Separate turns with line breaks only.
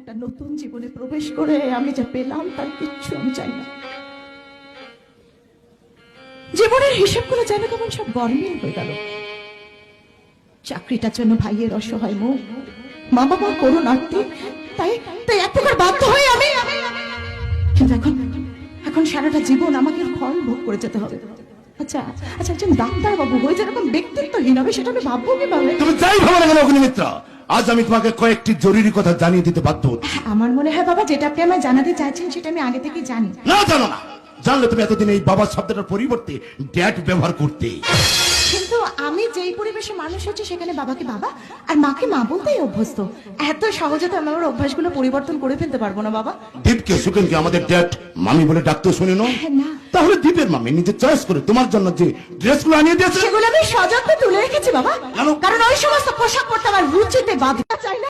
একটা নতুন জীবনে প্রবেশ করে আমি যা পেলাম তার কিচ্ছু আমি চাই না। জীবনের হিসাবগুলো যেন কেমন সব গরমিল হয়ে গেল। চাকরিটার জন্য ভাইয়ের অসহায় মুখ, মা বাবার করুণ আর্তি, তাই তাই এক প্রকার বাধ্য হয়ে আমি কিন্তু এখন সারাটা জীবন আমাকে ফল ভোগ করে যেতে হবে। আচ্ছা আচ্ছা, একজন ডাক্তার বাবু হয়ে যেরকম ব্যক্তিত্বহীন হবে সেটা আমি ভাববো কিভাবে?
তুমি যাই ভাবো না কেন অগ্নিমিত্রা, আজ আমি তোমাকে কয়েকটি জরুরি কথা জানিয়ে দিতে বাধ্য হচ্ছি।
আমার মনে হয় বাবা যেটা আপনি আমায় জানাতে চাইছেন সেটা আমি আগে থেকেই জানি।
না, জানো না। জানলে তুমি এতদিন এই বাবা শব্দটার পরিবর্তে ড্যাড ব্যবহার করতে।
কিন্তু আমি যেই পরিবেশে মানুষ হচ্ছে সেখানে বাবাকে বাবা আর মাকে মা বলতেই অভ্যস্ত। এত সহজে তো আমি আমার অভ্যাসগুলো পরিবর্তন করে ফেলতে পারবো না বাবা।
দীপকে সুখেনকে আমাদের ড্যাড মামি বলে ডাকতে শুনে না?
না,
তাহলে দীপের মামি নিজে চয়েস করে তোমার জন্য যে ড্রেসগুলো আনিয়ে দিয়েছে
সেগুলো আমি সযত্নে তুলে রেখেছি বাবা।
কেন?
কারণ ওই সমস্ত পোশাক পরতে আমার রুচিতে বাধা চাই না।